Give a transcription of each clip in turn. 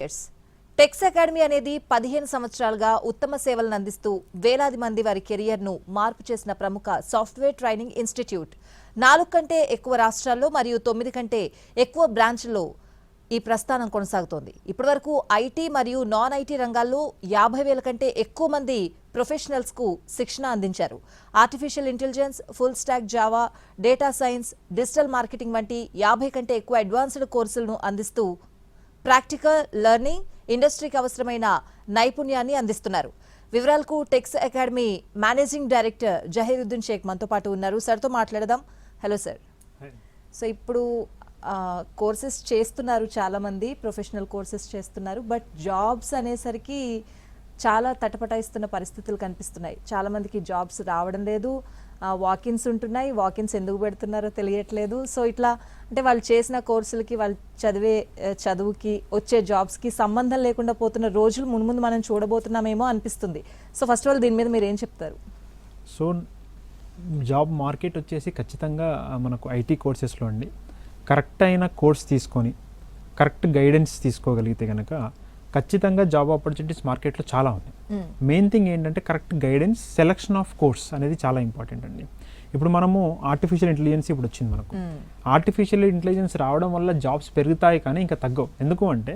Tax academy అనేది 15 సంవత్సరాలుగా ఉత్తమ సేవలను అందిస్తూ వేలాది మంది వారి కెరియర్ను మార్పు చేసిన ప్రముఖ సాఫ్ట్వేర్ ట్రైనింగ్ ఇన్స్టిట్యూట్. 4 కంటే ఎక్కువ రాష్ట్రాల్లో మరియు 9 కంటే ఎక్కువ బ్రాంచ్ల్లో ఈ ప్రస్థానం కొనసాగుతోంది. ఇప్పటివరకు ఐటీ మరియు నాన్ ఐటీ రంగాల్లో 50,000 కంటే ఎక్కువ మంది ప్రొఫెషనల్స్ కు శిక్షణ అందించారు. Artificial intelligence, full stock Java, data science, digital marketing వంటి 50 కంటే ఎక్కువ అడ్వాన్స్డ్ కోర్సులను అందిస్తూ ప్రాక్టికల్ లెర్నింగ్, ఇండస్ట్రీకి అవసరమైన నైపుణ్యాన్ని అందిస్తున్నారు. వివరాలకు Tex academy managing director Zaheeruddin Shaik మనతో పాటు ఉన్నారు. సార్తో మాట్లాడదాం. Hello sir. సో ఇప్పుడు కోర్సెస్ చేస్తున్నారు, చాలామంది ప్రొఫెషనల్ కోర్సెస్ చేస్తున్నారు, బట్ జాబ్స్ అనేసరికి చాలా తటపటాయిస్తున్న పరిస్థితులు కనిపిస్తున్నాయి. చాలామందికి జాబ్స్ రావడం లేదు, వాకిన్స్ ఉంటున్నాయి, వాకిన్స్ ఎందుకు పెడుతున్నారో తెలియట్లేదు. సో ఇట్లా అంటే వాళ్ళు చేసిన కోర్సులకి, వాళ్ళు చదువుకి, వచ్చే జాబ్స్కి సంబంధం లేకుండా పోతున్న రోజులు ముందు మనం చూడబోతున్నామేమో అనిపిస్తుంది. సో ఫస్ట్ ఆఫ్ ఆల్ దీని మీద మీరు ఏం చెప్తారు? సో జాబ్ మార్కెట్ వచ్చేసి ఖచ్చితంగా మనకు ఐటీ కోర్సెస్లో అండి కరెక్ట్ అయిన కోర్స్ తీసుకొని కరెక్ట్ గైడెన్స్ తీసుకోగలిగితే కనుక ఖచ్చితంగా జాబ్ ఆపర్చునిటీస్ మార్కెట్లో చాలా ఉన్నాయి. మెయిన్ థింగ్ ఏంటంటే correct guidance, selection of course అనేది చాలా ఇంపార్టెంట్ అండి. ఇప్పుడు మనము ఆర్టిఫిషియల్ ఇంటెలిజెన్స్ ఇప్పుడు వచ్చింది మనకు. ఆర్టిఫిషియల్ ఇంటెలిజెన్స్ రావడం వల్ల జాబ్స్ పెరుగుతాయి కానీ ఇంకా తగ్గవు. ఎందుకు అంటే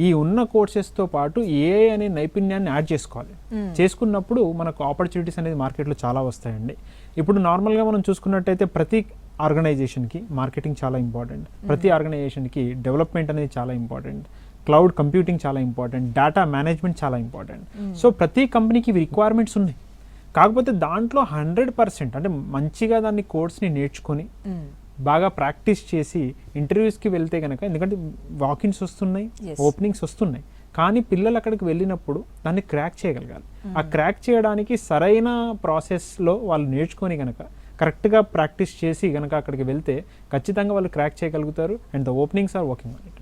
ఈ ఉన్న కోర్సెస్తో పాటు ఏఐ అనే నైపుణ్యాన్ని యాడ్ చేసుకోవాలి. చేసుకున్నప్పుడు మనకు ఆపర్చునిటీస్ అనేది మార్కెట్లో చాలా వస్తాయండి. ఇప్పుడు నార్మల్గా మనం చూసుకున్నట్టయితే ప్రతి ఆర్గనైజేషన్కి మార్కెటింగ్ చాలా ఇంపార్టెంట్, ప్రతి ఆర్గనైజేషన్కి డెవలప్మెంట్ అనేది చాలా ఇంపార్టెంట్, క్లౌడ్ కంప్యూటింగ్ చాలా ఇంపార్టెంట్, డేటా మేనేజ్మెంట్ చాలా ఇంపార్టెంట్. సో ప్రతి కంపెనీకి ఇవి రిక్వైర్మెంట్స్ ఉన్నాయి. కాకపోతే దాంట్లో 100% అంటే మంచిగా దాన్ని కోర్స్ని నేర్చుకొని బాగా ప్రాక్టీస్ చేసి ఇంటర్వ్యూస్కి వెళ్తే కనుక, ఎందుకంటే వాకిన్స్ వస్తున్నాయి, ఓపెనింగ్స్ వస్తున్నాయి, కానీ పిల్లలు అక్కడికి వెళ్ళినప్పుడు దాన్ని క్రాక్ చేయగలగాలి. ఆ క్రాక్ చేయడానికి సరైన ప్రాసెస్లో వాళ్ళు నేర్చుకొని కనుక కరెక్ట్గా ప్రాక్టీస్ చేసి కనుక అక్కడికి వెళ్తే ఖచ్చితంగా వాళ్ళు క్రాక్ చేయగలుగుతారు. And the openings are working on it.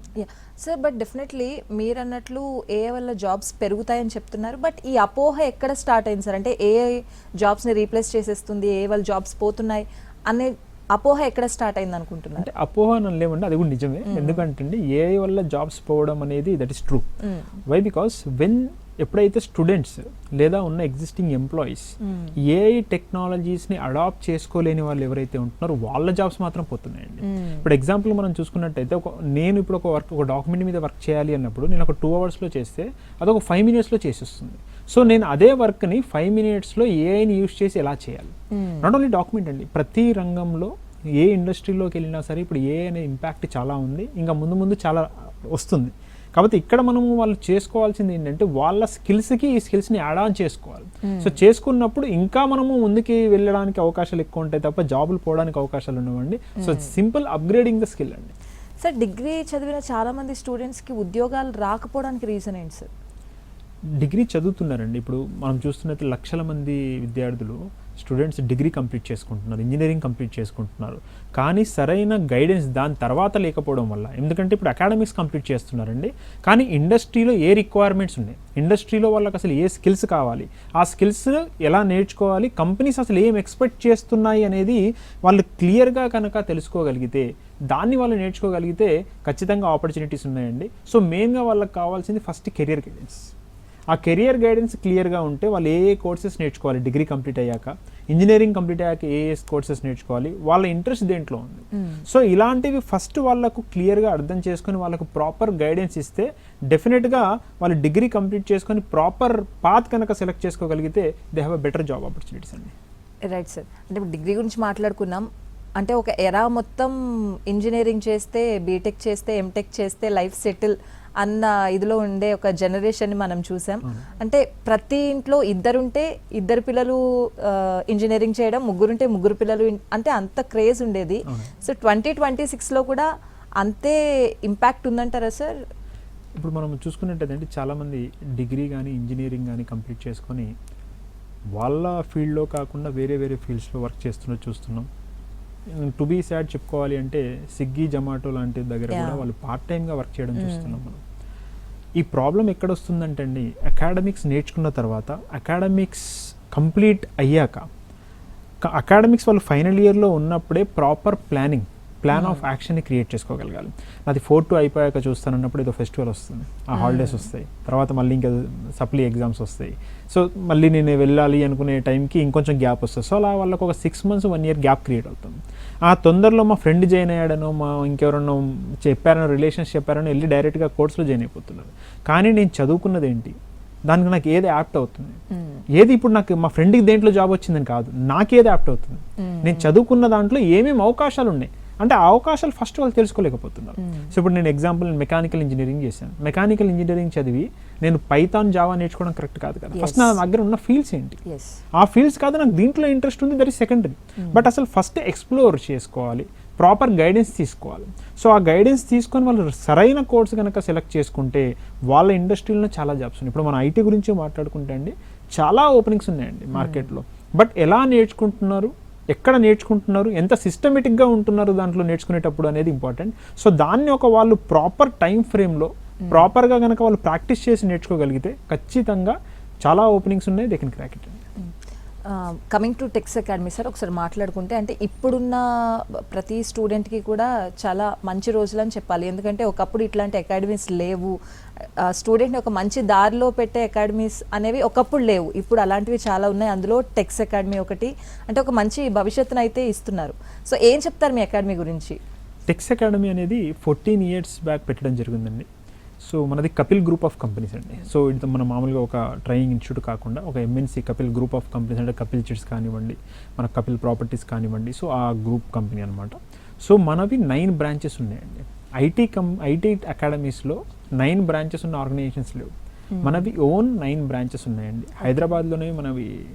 Sir, but definitely మీరు అన్నట్లు ఏఐ వల్ల జాబ్స్ పెరుగుతాయని చెప్తున్నారు, బట్ ఈ అపోహ ఎక్కడ స్టార్ట్ అయింది సార్? అంటే ఏఐ జాబ్స్ని రీప్లేస్ చేసేస్తుంది, ఏఐ వల్ల జాబ్స్ పోతున్నాయి అనే అపోహ ఎక్కడ స్టార్ట్ అయింది అనుకుంటున్నారు? అంటే అపోహ అని లేవండి, అది కూడా నిజమే. ఎందుకంటే ఏఐ వల్ల జాబ్స్ పోవడం అనేది that is true. Why? Because ఎప్పుడైతే స్టూడెంట్స్ లేదా ఉన్న ఎగ్జిస్టింగ్ ఎంప్లాయీస్ ఏఐ టెక్నాలజీస్ని అడాప్ట్ చేసుకోలేని వాళ్ళు ఎవరైతే ఉంటున్నారో వాళ్ళ జాబ్స్ మాత్రం పోతున్నాయండి. ఇప్పుడు ఎగ్జాంపుల్ మనం చూసుకున్నట్టయితే నేను ఇప్పుడు ఒక డాక్యుమెంట్ మీద వర్క్ చేయాలి అన్నప్పుడు నేను ఒక 2 అవర్స్లో చేస్తే అదొక 5 మినిట్స్లో చేసేస్తుంది. సో నేను అదే వర్క్ని 5 మినిట్స్లో ఏఐని యూస్ చేసి ఎలా చేయాలి? నాట్ ఓన్లీ డాక్యుమెంట్ అండి, ప్రతి రంగంలో ఏ ఇండస్ట్రీలోకి వెళ్ళినా సరే ఇప్పుడు ఏఐ అనే ఇంపాక్ట్ చాలా ఉంది, ఇంకా ముందు చాలా వస్తుంది. కాబట్టి ఇక్కడ మనము వాళ్ళు చేసుకోవాల్సింది ఏంటంటే వాళ్ళ స్కిల్స్కి ఈ స్కిల్స్ని యాడ్ ఆన్ చేసుకోవాలి. సో చేసుకున్నప్పుడు ఇంకా మనము ముందుకి వెళ్ళడానికి అవకాశాలు ఎక్కువ ఉంటాయి తప్ప జాబులు పోవడానికి అవకాశాలు ఉండవండి. So simple upgrading the skill అండి. సార్, డిగ్రీ చదివిన చాలా మంది స్టూడెంట్స్కి ఉద్యోగాలు రాకపోవడానికి రీజన్ ఏంటి సార్? డిగ్రీ చదువుతున్నారండి. ఇప్పుడు మనం చూస్తున్నట్టు లక్షల మంది విద్యార్థులు, స్టూడెంట్స్ డిగ్రీ కంప్లీట్ చేసుకుంటున్నారు, ఇంజనీరింగ్ కంప్లీట్ చేసుకుంటున్నారు, కానీ సరైన గైడెన్స్ దాని తర్వాత లేకపోవడం వల్ల, ఎందుకంటే ఇప్పుడు అకాడమిక్స్ కంప్లీట్ చేస్తున్నారండి, కానీ ఇండస్ట్రీలో ఏ రిక్వైర్మెంట్స్ ఉన్నాయి, ఇండస్ట్రీలో వాళ్ళకి అసలు ఏ స్కిల్స్ కావాలి, ఆ స్కిల్స్ ఎలా నేర్చుకోవాలి, కంపెనీస్ అసలు ఏం ఎక్స్పెక్ట్ చేస్తున్నాయి అనేది వాళ్ళు క్లియర్గా కనుక తెలుసుకోగలిగితే, దాన్ని వాళ్ళు నేర్చుకోగలిగితే ఖచ్చితంగా ఆపర్చునిటీస్ ఉన్నాయండి. సో మెయిన్గా వాళ్ళకి కావాల్సింది ఫస్ట్ కెరియర్ గైడెన్స్. ఆ కెరియర్ గైడెన్స్ క్లియర్గా ఉంటే వాళ్ళు ఏ కోర్సెస్ నేర్చుకోవాలి, డిగ్రీ కంప్లీట్ అయ్యాక, ఇంజనీరింగ్ కంప్లీట్ అయ్యాక ఏ కోర్సెస్ నేర్చుకోవాలి, వాళ్ళ ఇంట్రెస్ట్ దేంట్లో ఉంది. సో ఇలాంటివి ఫస్ట్ వాళ్ళకు క్లియర్గా అర్థం చేసుకొని వాళ్ళకు ప్రాపర్ గైడెన్స్ ఇస్తే డెఫినెట్గా వాళ్ళు డిగ్రీ కంప్లీట్ చేసుకొని ప్రాపర్ పాత్ కనుక సెలెక్ట్ చేసుకోగలిగితే they have a better job opportunities అండి. Right sir. అంటే ఇప్పుడు డిగ్రీ గురించి మాట్లాడుకున్నాం, అంటే ఒక ఎరా మొత్తం ఇంజనీరింగ్ చేస్తే, బీటెక్ చేస్తే, ఎంటెక్ చేస్తే లైఫ్ సెటిల్ అన్న ఇదిలో ఉండే ఒక జనరేషన్ని మనం చూసాం. అంటే ప్రతి ఇంట్లో ఇద్దరుంటే ఇద్దరు పిల్లలు ఇంజనీరింగ్ చేయడం, ముగ్గురుంటే ముగ్గురు పిల్లలు, అంటే అంత క్రేజ్ ఉండేది. సో 2026లో కూడా అంతే ఇంపాక్ట్ ఉందంటారా సార్? ఇప్పుడు మనం చూసుకున్నట్టయితే చాలామంది డిగ్రీ కానీ ఇంజనీరింగ్ కానీ కంప్లీట్ చేసుకొని వాళ్ళ ఫీల్డ్లో కాకుండా వేరే ఫీల్డ్స్లో వర్క్ చేస్తున్నట్టు చూస్తున్నాం. టు బీ సాడ్ చెప్పుకోవాలి అంటే స్విగ్గీ, జొమాటో లాంటి దగ్గర కూడా వాళ్ళు పార్ట్ టైమ్గా వర్క్ చేయడం చూస్తున్నాం మనం. ఈ ప్రాబ్లం ఎక్కడ వస్తుందంటే అండి, అకాడమిక్స్ నేర్చుకున్న తర్వాత, అకాడమిక్స్ కంప్లీట్ అయ్యాక, అకాడమిక్స్ వాళ్ళు ఫైనల్ ఇయర్లో ఉన్నప్పుడే ప్రాపర్ ప్లాన్ ఆఫ్ యాక్షన్ని క్రియేట్ చేసుకోగలగాలి. అది 4-2 అయిపోయాక చూస్తానన్నప్పుడు ఏదో ఫెస్టివల్ వస్తుంది, ఆ హాలిడేస్ వస్తాయి, తర్వాత మళ్ళీ ఇంకా సప్లీ ఎగ్జామ్స్ వస్తాయి. సో మళ్ళీ నేను వెళ్ళాలి అనుకునే టైంకి ఇంకొంచెం గ్యాప్ వస్తుంది. సో అలా వాళ్ళకి ఒక 6 months 1 year గ్యాప్ క్రియేట్ అవుతుంది. ఆ తొందరలో మా ఫ్రెండ్ జాయిన్ అయ్యాడనో, మా ఇంకెవరన్నా చెప్పారనో, రిలేషన్స్ చెప్పారనో వెళ్ళి డైరెక్ట్గా కోర్స్లో జాయిన్ అయిపోతున్నారు. కానీ నేను చదువుకున్నది ఏంటి, దానికి నాకు ఏది యాప్ట్ అవుతుంది, ఏది ఇప్పుడు నాకు మా ఫ్రెండ్కి దేంట్లో జాబ్ వచ్చిందని కాదు, నాకేది యాప్ట్ అవుతుంది, నేను చదువుకున్న దాంట్లో ఏమేమి అవకాశాలు ఉన్నాయి అంటే ఆ అవకాశాలు ఫస్ట్ వాళ్ళు తెలుసుకోలేకపోతున్నారు. సో ఇప్పుడు నేను ఎగ్జాంపుల్ మెకానికల్ ఇంజనీరింగ్ చేశాను. మెకానికల్ ఇంజనీరింగ్ చదివి నేను పైథాన్ జావా నేర్చుకోవడం కరెక్ట్ కాదు కదా. ఫస్ట్ నా దగ్గర ఉన్న ఫీల్డ్స్ ఏంటి, ఆ ఫీల్డ్స్ కాదు నాకు దీంట్లో ఇంట్రెస్ట్ ఉంది, దట్ ఈస్ సెకండరీ. బట్ అసలు ఫస్ట్ ఎక్స్ప్లోర్ చేసుకోవాలి, ప్రాపర్ గైడెన్స్ తీసుకోవాలి. సో ఆ గైడెన్స్ తీసుకొని వాళ్ళు సరైన కోర్స్ కనుక సెలెక్ట్ చేసుకుంటే వాళ్ళ ఇండస్ట్రీలో చాలా జాబ్స్ ఉన్నాయి. ఇప్పుడు మన ఐటీ గురించి మాట్లాడుకుంటే అండి చాలా ఓపెనింగ్స్ ఉన్నాయండి మార్కెట్లో. బట్ ఎలా నేర్చుకుంటున్నారు, ఎక్కడ నేర్చుకుంటున్నారు, ఎంత సిస్టమేటిక్గా ఉంటున్నారు దాంట్లో నేర్చుకునేటప్పుడు అనేది ఇంపార్టెంట్. సో దాన్ని ఒక వాళ్ళు ప్రాపర్ టైం ఫ్రేమ్లో ప్రాపర్గా కనుక వాళ్ళు ప్రాక్టీస్ చేసి నేర్చుకోగలిగితే ఖచ్చితంగా చాలా ఓపెనింగ్స్ ఉన్నాయి, they can crack it. Coming to Tex academy sir, ఒకసారి మాట్లాడుకుంటే అంటే ఇప్పుడున్న ప్రతి స్టూడెంట్కి కూడా చాలా మంచి రోజులు అని చెప్పాలి. ఎందుకంటే ఒకప్పుడు ఇట్లాంటి అకాడమీస్ లేవు, స్టూడెంట్ని ఒక మంచి దారిలో పెట్టే అకాడమీస్ అనేవి ఒకప్పుడు లేవు, ఇప్పుడు అలాంటివి చాలా ఉన్నాయి. అందులో టెక్స్ అకాడమీ ఒకటి, అంటే ఒక మంచి భవిష్యత్తును అయితే ఇస్తున్నారు. సో ఏం చెప్తారు మీ అకాడమీ గురించి? టెక్స్ అకాడమీ అనేది 14 years బ్యాక్ పెట్టడం జరిగిందండి. సో మనది కపిల్ గ్రూప్ ఆఫ్ కంపెనీస్ అండి. సో ఇది మన మామూలుగా ఒక ట్రైనింగ్ ఇన్స్టిట్యూట్ కాకుండా ఒక MNC Kapil group of companies, అంటే కపిల్ చిట్స్ కానివ్వండి, మన కపిల్ ప్రాపర్టీస్ కానివ్వండి, సో ఆ గ్రూప్ కంపెనీ అనమాట. సో మనవి 9 branches ఉన్నాయండి. ఐటీ అకాడమీస్లో 9 branches ఉన్న ఆర్గనైజేషన్స్ లేవు. మనవి ఓన్ 9 branches ఉన్నాయండి. హైదరాబాద్లోనే మనవి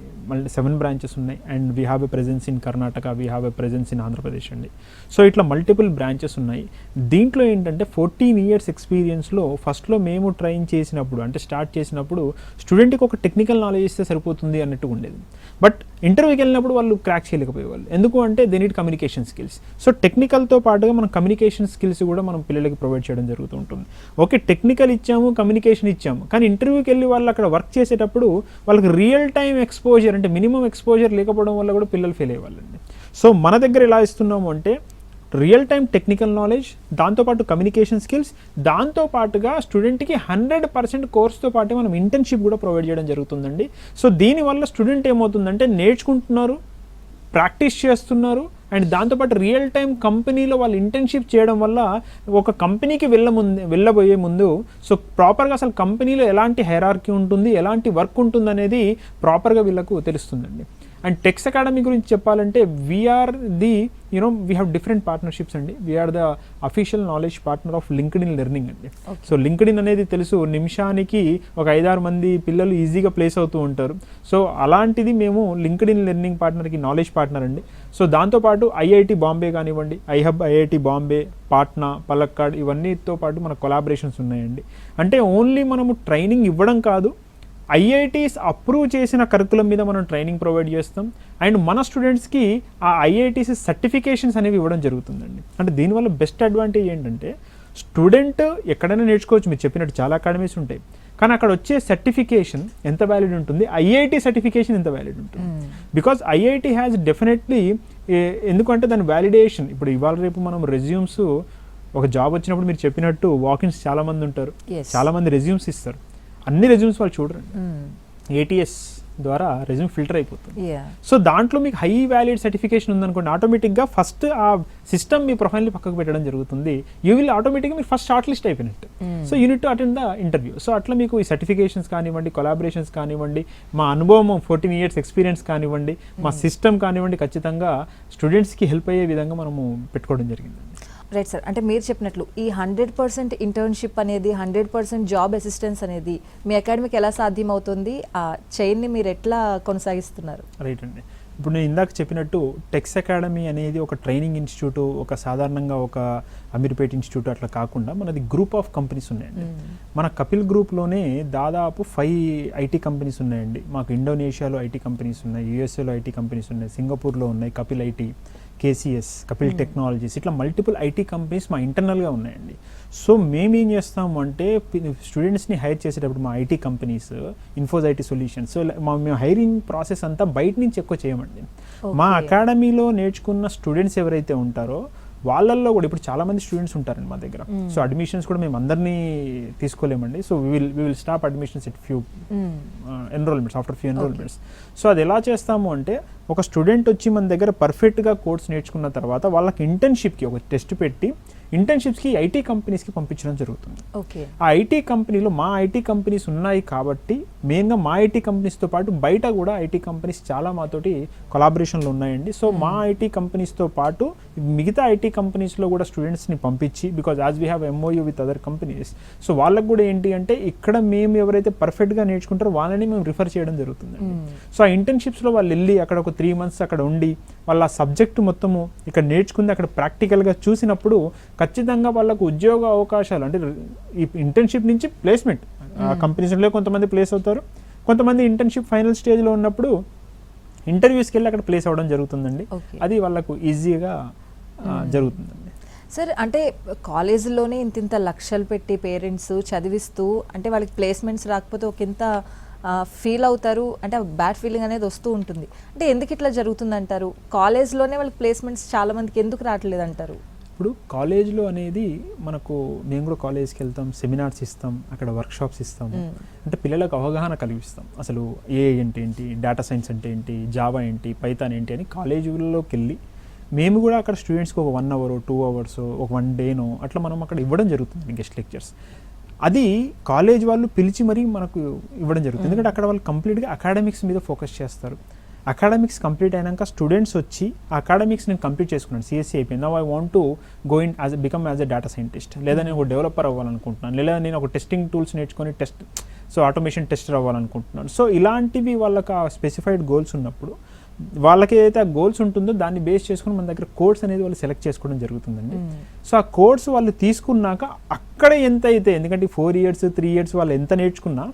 మళ్ళీ 7 branches ఉన్నాయి. And we have a presence in Karnataka, we have a presence in Andhra Pradesh అండి. సో ఇట్లా మల్టిపుల్ బ్రాంచెస్ ఉన్నాయి. దీంట్లో ఏంటంటే 14 years ఎక్స్పీరియన్స్లో ఫస్ట్లో మేము ట్రైన్ చేసినప్పుడు, అంటే స్టార్ట్ చేసినప్పుడు స్టూడెంట్కి ఒక టెక్నికల్ నాలెడ్జ్ ఇస్తే సరిపోతుంది అన్నట్టుగా ఉండేది. బట్ ఇంటర్వ్యూకి వెళ్ళినప్పుడు వాళ్ళు క్రాక్ చేయలేకపోయేవాళ్ళు. ఎందుకు అంటే they need communication skills. So టెక్నికల్తో పాటుగా మనం కమ్యూనికేషన్ స్కిల్స్ కూడా మనం పిల్లలకి ప్రొవైడ్ చేయడం జరుగుతూ ఉంటుంది. ఓకే, టెక్నికల్ ఇచ్చాము, కమ్యూనికేషన్ ఇచ్చాము, కానీ ఇంటర్వ్యూకి వెళ్ళి వాళ్ళు అక్కడ వర్క్ చేసేటప్పుడు వాళ్ళకి రియల్ టైం ఎక్స్పోజర్, అంటే మినిమం ఎక్స్పోజర్ లేకపోవడం వల్ల కూడా పిల్లలు ఫెయిల్ అయ్యేవాళ్ళండి. సో మన దగ్గర ఎలా ఇస్తున్నాము అంటే రియల్ టైం టెక్నికల్ నాలెడ్జ్, దాంతోపాటు కమ్యూనికేషన్ స్కిల్స్, దాంతోపాటుగా స్టూడెంట్కి 100% కోర్స్తో పాటు మనం ఇంటర్న్షిప్ కూడా ప్రొవైడ్ చేయడం జరుగుతుందండి. సో దీనివల్ల స్టూడెంట్ ఏమవుతుందంటే నేర్చుకుంటున్నారు, ప్రాక్టీస్ చేస్తున్నారు, అండ్ దాంతోపాటు రియల్ టైం కంపెనీలో వాళ్ళు ఇంటర్న్షిప్ చేయడం వల్ల ఒక కంపెనీకి వెళ్ళబోయే ముందు సో ప్రాపర్గా అసలు కంపెనీలో ఎలాంటి హైరార్కీ ఉంటుంది, ఎలాంటి వర్క్ ఉంటుంది అనేది ప్రాపర్గా వీళ్ళకు తెలుస్తుందండి. అండ్ టెక్స్ అకాడమీ గురించి చెప్పాలంటే we are the we have different partnerships అండి. We are the official knowledge partner of LinkedIn learning అండి. సో లింక్డ్ఇన్ అనేది తెలుసు, నిమిషానికి ఒక 5-6 మంది పిల్లలు ఈజీగా ప్లేస్ అవుతూ ఉంటారు. సో అలాంటిది మేము లింక్డ్ఇన్ లెర్నింగ్ పార్ట్నర్కి నాలెడ్జ్ పార్ట్నర్ అండి. సో దాంతోపాటు ఐఐటి బాంబే కానివ్వండి, ఐహబ్ ఐఐటి బాంబే, పాట్నా, పలక్కాడ్, ఇవన్నీతో పాటు మన కొలాబరేషన్స్ ఉన్నాయండి. అంటే ఓన్లీ మనము ట్రైనింగ్ ఇవ్వడం కాదు, ఐఐటీస్ అప్రూవ్ చేసిన కరికులం మీద మనం ట్రైనింగ్ ప్రొవైడ్ చేస్తాం. అండ్ మన స్టూడెంట్స్కి ఆ ఐఐటీస్ సర్టిఫికేషన్స్ అనేవి ఇవ్వడం జరుగుతుందండి. అంటే దీనివల్ల బెస్ట్ అడ్వాంటేజ్ ఏంటంటే స్టూడెంట్ ఎక్కడైనా నేర్చుకోవచ్చు, మీరు చెప్పినట్టు చాలా అకాడమీస్ ఉంటాయి, కానీ అక్కడ వచ్చే సర్టిఫికేషన్ ఎంత వ్యాలిడ్ ఉంటుంది, ఐఐటి సర్టిఫికేషన్ ఎంత వ్యాలిడ్ ఉంటుంది. బికాజ్ ఐఐటి హ్యాస్ డెఫినెట్లీ, ఎందుకంటే దాని వ్యాలిడేషన్, ఇప్పుడు ఇవాళ రేపు మనం రెజ్యూమ్స్, ఒక జాబ్ వచ్చినప్పుడు మీరు చెప్పినట్టు వాకిన్స్ చాలామంది ఉంటారు, చాలామంది రెజ్యూమ్స్ ఇస్తారు, అన్ని రెజ్యూమ్స్ వాళ్ళు చూడరండి. ఏటీఎస్ ద్వారా రెజ్యూమ్ ఫిల్టర్ అయిపోతుంది. సో దాంట్లో మీకు హై వ్యాలిడ్ సర్టిఫికేషన్ ఉందనుకోండి, ఆటోమేటిక్గా ఫస్ట్ ఆ సిస్టమ్ మీ ప్రొఫైల్ని పక్కకు పెట్టడం జరుగుతుంది. యూ విల్ ఆటోమేటిక్గా మీరు ఫస్ట్ షార్ట్ లిస్ట్ అయిపోయినట్టు. So unit to attend the interview. So అట్లా మీకు ఈ సర్టిఫికేషన్స్ కానివ్వండి, కొలాబరేషన్స్ కానివ్వండి, మా అనుభవం 14 years ఎక్స్పీరియన్స్ కానివ్వండి, మా సిస్టమ్ కానివ్వండి, ఖచ్చితంగా స్టూడెంట్స్కి హెల్ప్ అయ్యే విధంగా మనము పెట్టుకోవడం జరిగిందండి. రైట్ సార్, అంటే మీరు చెప్పినట్లు ఈ 100% ఇంటర్న్షిప్ అనేది, 100% జాబ్ అసిస్టెన్స్ అనేది మీ అకాడమీకి ఎలా సాధ్యం అవుతుంది, ఆ చైన్ని మీరు ఎట్లా కొనసాగిస్తున్నారు? రైట్ అండి, ఇప్పుడు నేను ఇందాక చెప్పినట్టు టెక్స్ అకాడమీ అనేది ఒక ట్రైనింగ్ ఇన్స్టిట్యూట్, ఒక సాధారణంగా ఒక అమీర్పేట్ ఇన్స్టిట్యూట్ అట్లా కాకుండా మనది గ్రూప్ ఆఫ్ కంపెనీస్ ఉన్నాయండి. మన కపిల్ గ్రూప్లోనే దాదాపు 5 ఐటీ కంపెనీస్ ఉన్నాయండి. మాకు ఇండోనేషియాలో ఐటీ కంపెనీస్ ఉన్నాయి, యూఎస్ఏలో ఐటీ కంపెనీస్ ఉన్నాయి, సింగపూర్లో ఉన్నాయి Kapil IT, KCS, Kapil technologies, ఇట్లా మల్టిపుల్ ఐటీ కంపెనీస్ మా ఇంటర్నల్గా ఉన్నాయండి. సో మేమేం చేస్తాము అంటే స్టూడెంట్స్ని హైర్ చేసేటప్పుడు మా IT companies, Infos IT solutions, so మేము హైరింగ్ ప్రాసెస్ అంతా బయట నుంచి ఎక్కువ చేయమండి. మా అకాడమీలో నేర్చుకున్న స్టూడెంట్స్ ఎవరైతే ఉంటారో వాళ్ళల్లో కూడా ఇప్పుడు చాలా మంది స్టూడెంట్స్ ఉంటారండి మా దగ్గర. సో అడ్మిషన్స్ కూడా మేము అందరినీ తీసుకోలేమండి. So we will stop admissions at few enrolments after few enrolments. So అది ఎలా చేస్తాము అంటే ఒక స్టూడెంట్ వచ్చి మన దగ్గర పర్ఫెక్ట్గా కోర్స్ నేర్చుకున్న తర్వాత వాళ్ళకి ఇంటర్న్షిప్కి ఒక టెస్ట్ పెట్టి ఇంటర్న్షిప్స్కి ఐటీ కంపెనీస్కి పంపించడం జరుగుతుంది. ఆ ఐటీ కంపెనీలో మా ఐటీ కంపెనీస్ ఉన్నాయి కాబట్టి మెయిన్గా మా ఐటీ కంపెనీస్తో పాటు బయట కూడా ఐటీ కంపెనీస్ చాలా మాతోటి కొలాబరేషన్లు ఉన్నాయండి. సో మా ఐటీ కంపెనీస్తో పాటు మిగతా ఐటీ కంపెనీస్లో కూడా స్టూడెంట్స్ని పంపించి, because as we have MoU with other companies, so వాళ్ళకు కూడా ఏంటి అంటే ఇక్కడ మేము ఎవరైతే పర్ఫెక్ట్గా నేర్చుకుంటారో వాళ్ళని మేము రిఫర్ చేయడం జరుగుతుందండి. సో ఆ ఇంటర్న్షిప్స్లో వాళ్ళు వెళ్ళి అక్కడ ఒక 3 months అక్కడ ఉండి వాళ్ళ సబ్జెక్టు మొత్తము ఇక్కడ నేర్చుకుంది అక్కడ ప్రాక్టికల్గా చూసినప్పుడు ఖచ్చితంగా వాళ్ళకు ఉద్యోగ అవకాశాలు అంటే ఈ ఇంటర్న్షిప్ నుంచి ప్లేస్మెంట్ కంపెనీస్లో కొంతమంది ప్లేస్ అవుతారు, కొంతమంది ఇంటర్న్షిప్ ఫైనల్ స్టేజ్లో ఉన్నప్పుడు ఇంటర్వ్యూస్కి వెళ్ళి అక్కడ ప్లేస్ అవ్వడం జరుగుతుందండి. అది వాళ్ళకు ఈజీగా జరుగుతుందండి. సార్ అంటే కాలేజీలోనే ఇంత లక్షలు పెట్టి పేరెంట్స్ చదివిస్తూ అంటే వాళ్ళకి ప్లేస్మెంట్స్ రాకపోతే ఒక ఇంత ఫీల్ అవుతారు, అంటే బ్యాడ్ ఫీలింగ్ అనేది వస్తూ ఉంటుంది. అంటే ఎందుకు ఇట్లా జరుగుతుంది అంటారు? కాలేజ్లోనే వాళ్ళకి ప్లేస్మెంట్స్ చాలా మందికి ఎందుకు రావట్లేదు అంటారు? ఇప్పుడు కాలేజ్లో అనేది మనకు మేము కూడా కాలేజ్కి వెళ్తాం, సెమినార్స్ ఇస్తాం, అక్కడ వర్క్షాప్స్ ఇస్తాము, అంటే పిల్లలకు అవగాహన కలిగిస్తాం. అసలు ఏంటి, డేటా సైన్స్ అంటే ఏంటి, జావా ఏంటి, పైథాన్ ఏంటి అని కాలేజీలోకి వెళ్ళి మేము కూడా అక్కడ స్టూడెంట్స్కి ఒక 1 hour 2 hours ఒక 1 day అట్లా మనం అక్కడ ఇవ్వడం జరుగుతుంది గెస్ట్ లెక్చర్స్. అది కాలేజ్ వాళ్ళు పిలిచి మరీ మనకు ఇవ్వడం జరుగుతుంది. ఎందుకంటే అక్కడ వాళ్ళు కంప్లీట్గా అకాడమిక్స్ మీద ఫోకస్ చేస్తారు. అకాడమిక్స్ కంప్లీట్ అయినాక స్టూడెంట్స్ వచ్చి అకాడమిక్స్ నేను కంప్లీట్ చేసుకున్నాను, సిఎస్సి అయిపోయింది, now I want to go in become as a data scientist, లేదా నేను ఒక డెవలపర్ అవ్వాలనుకుంటున్నాను, లేదా నేను ఒక టెస్టింగ్ టూల్స్ నేర్చుకొని ఆటోమేషన్ టెస్టర్ అవ్వాలనుకుంటున్నాను. సో ఇలాంటివి వాళ్ళకి ఆ స్పెసిఫైడ్ గోల్స్ ఉన్నప్పుడు వాళ్ళకి ఏదైతే ఆ గోల్స్ ఉంటుందో దాన్ని బేస్ చేసుకుని మన దగ్గర కోర్స్ అనేది వాళ్ళు సెలెక్ట్ చేసుకోవడం జరుగుతుందండి. సో ఆ కోర్స్ వాళ్ళు తీసుకున్నాక అక్కడ ఎంత అయితే, ఎందుకంటే 4 years 3 years వాళ్ళు ఎంత నేర్చుకున్నా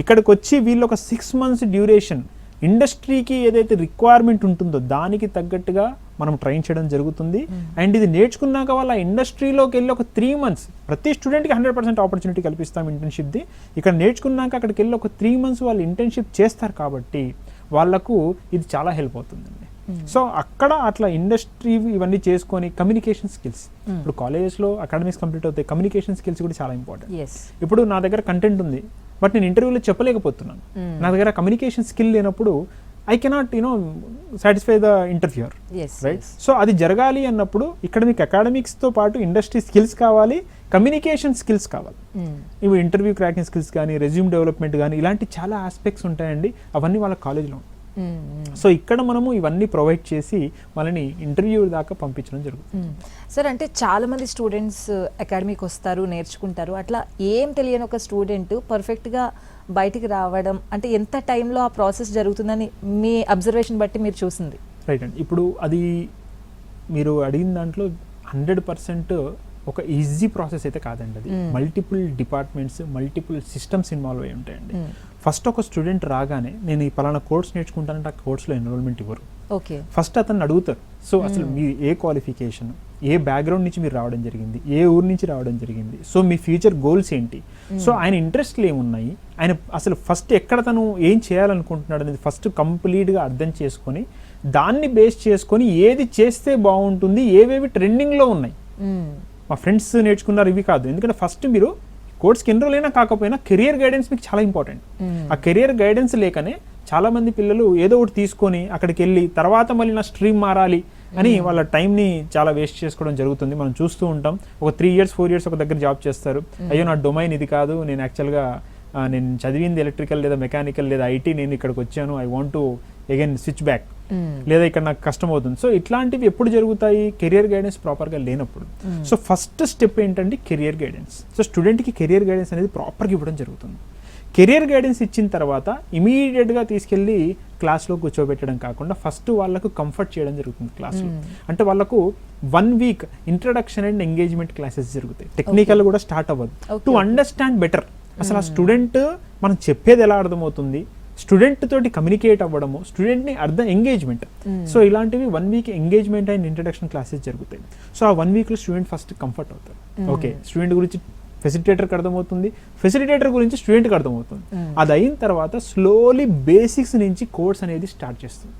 ఇక్కడికి వచ్చి వీళ్ళు ఒక 6 months డ్యూరేషన్ ఇండస్ట్రీకి ఏదైతే రిక్వైర్మెంట్ ఉంటుందో దానికి తగ్గట్టుగా మనం ట్రైన్ చేయడం జరుగుతుంది. అండ్ ఇది నేర్చుకున్నాక వాళ్ళ ఇండస్ట్రీలోకి వెళ్ళి ఒక 3 months ప్రతి స్టూడెంట్కి 100% ఆపర్చునిటీ కల్పిస్తాం ఇంటర్న్షిప్ది. ఇక్కడ నేర్చుకున్నాక అక్కడికి వెళ్ళి ఒక 3 months వాళ్ళు ఇంటర్న్షిప్ చేస్తారు కాబట్టి వాళ్ళకు ఇది చాలా హెల్ప్ అవుతుందండి. సో అక్కడ అట్లా ఇండస్ట్రీ ఇవన్నీ చేసుకొని కమ్యూనికేషన్ స్కిల్స్, ఇప్పుడు కాలేజెస్లో అకాడమిక్స్ కంప్లీట్ అవుతాయి, కమ్యూనికేషన్ స్కిల్స్ కూడా చాలా ఇంపార్టెంట్. ఇప్పుడు నా దగ్గర కంటెంట్ ఉంది బట్ నేను ఇంటర్వ్యూలో చెప్పలేకపోతున్నాను, నా దగ్గర కమ్యూనికేషన్ స్కిల్ లేనప్పుడు I cannot satisfy the interviewer, right? So అది జరగాలి అన్నప్పుడు ఇక్కడ మీకు అకాడమిక్స్తో పాటు ఇండస్ట్రీ స్కిల్స్ కావాలి, కమ్యూనికేషన్ స్కిల్స్ కావాలి. ఇవి ఇంటర్వ్యూ క్రాకింగ్ స్కిల్స్ కానీ, రెజ్యూమ్ డెవలప్మెంట్ కానీ, ఇలాంటి చాలా ఆస్పెక్ట్స్ ఉంటాయండి. అవన్నీ వాళ్ళ కాలేజ్లో ఉంటాయి. సో ఇక్కడ మనము ఇవన్నీ ప్రొవైడ్ చేసి వాళ్ళని ఇంటర్వ్యూ దాకా పంపించడం జరుగుతుంది. సార్ అంటే చాలా మంది స్టూడెంట్స్ అకాడమీకి వస్తారు, నేర్చుకుంటారు, అట్లా ఏం తెలియని ఒక స్టూడెంట్ పర్ఫెక్ట్గా బయటికి రావడం అంటే ఎంత టైంలో ఆ ప్రాసెస్ జరుగుతుందని మీ అబ్జర్వేషన్ బట్టి మీరు చూసింది? రైట్ అండి. ఇప్పుడు అది మీరు అడిగిన దాంట్లో 100% ఒక ఈజీ ప్రాసెస్ అయితే కాదండి. అది multiple departments, multiple systems involve అయి ఉంటాయండి. ఫస్ట్ ఒక స్టూడెంట్ రాగానే నేను ఈ పలానా కోర్స్ నేర్చుకుంటానంటే ఆ కోర్స్లో ఎన్రోల్మెంట్ ఇవ్వరు. ఫస్ట్ అతన్ని అడుగుతారు, సో అసలు మీ ఏ క్వాలిఫికేషన్, ఏ బ్యాక్గ్రౌండ్ నుంచి మీరు రావడం జరిగింది, ఏ ఊరు నుంచి రావడం జరిగింది, సో మీ ఫ్యూచర్ గోల్స్ ఏంటి, సో ఆయన ఇంట్రెస్ట్లు ఏమున్నాయి, ఆయన అసలు ఫస్ట్ ఎక్కడ తను ఏం చేయాలనుకుంటున్నాడు అనేది ఫస్ట్ కంప్లీట్గా అర్థం చేసుకొని దాన్ని బేస్ చేసుకొని ఏది చేస్తే బాగుంటుంది, ఏవేవి ట్రెండింగ్లో ఉన్నాయి, మా ఫ్రెండ్స్ నేర్చుకున్నారు ఇవి కాదు. ఎందుకంటే ఫస్ట్ మీరు కోర్స్కి ఎన్రోల్ అయినా కాకపోయినా కెరియర్ గైడెన్స్ మీకు చాలా ఇంపార్టెంట్. ఆ కెరియర్ గైడెన్స్ లేకనే చాలా మంది పిల్లలు ఏదో ఒకటి తీసుకొని అక్కడికి వెళ్ళి తర్వాత మళ్ళీ నా స్ట్రీమ్ మారాలి అని వాళ్ళ టైంని చాలా వేస్ట్ చేసుకోవడం జరుగుతుంది. మనం చూస్తూ ఉంటాం. ఒక 3 years 4 years ఒక దగ్గర జాబ్ చేస్తారు, అయ్యో నా డొమైన్ ఇది కాదు, నేను యాక్చువల్గా నేను చదివింది ఎలక్ట్రికల్ లేదా మెకానికల్ లేదా ఐటీ, నేను ఇక్కడికి వచ్చాను, I want to again switch back, లేదా ఇక్కడ నాకు కష్టం అవుతుంది. సో ఇట్లాంటివి ఎప్పుడు జరుగుతాయి? కెరియర్ గైడెన్స్ ప్రాపర్గా లేనప్పుడు. సో ఫస్ట్ స్టెప్ ఏంటంటే కెరియర్ గైడెన్స్. సో స్టూడెంట్కి కెరియర్ గైడెన్స్ అనేది ప్రాపర్గా ఇవ్వడం జరుగుతుంది. కెరియర్ గైడెన్స్ ఇచ్చిన తర్వాత ఇమీడియట్గా తీసుకెళ్ళి క్లాస్లో కూర్చోబెట్టడం కాకుండా ఫస్ట్ వాళ్ళకు కంఫర్ట్ చేయడం జరుగుతుంది క్లాస్లో. అంటే వాళ్ళకు 1 week introduction and engagement classes జరుగుతాయి. టెక్నికల్ కూడా స్టార్ట్ అవ్వదు. టు అండర్స్టాండ్ బెటర్ అసలు ఆ స్టూడెంట్ మనం చెప్పేది ఎలా అర్థమవుతుంది, స్టూడెంట్ తోటి కమ్యూనికేట్ అవ్వడము, స్టూడెంట్ని ఎంగేజ్మెంట్. సో ఇలాంటివి 1 week engagement and introduction classes జరుగుతాయి. సో ఆ 1 weekలో స్టూడెంట్ ఫస్ట్ కంఫర్ట్ అవుతారు. ఓకే, స్టూడెంట్ గురించి ఫెసిలిటేటర్కి అర్థమవుతుంది, ఫెసిలిటేటర్ గురించి స్టూడెంట్కి అర్థమవుతుంది. అది అయిన తర్వాత స్లోలీ బేసిక్స్ నుంచి కోర్స్ అనేది స్టార్ట్ చేస్తుంది.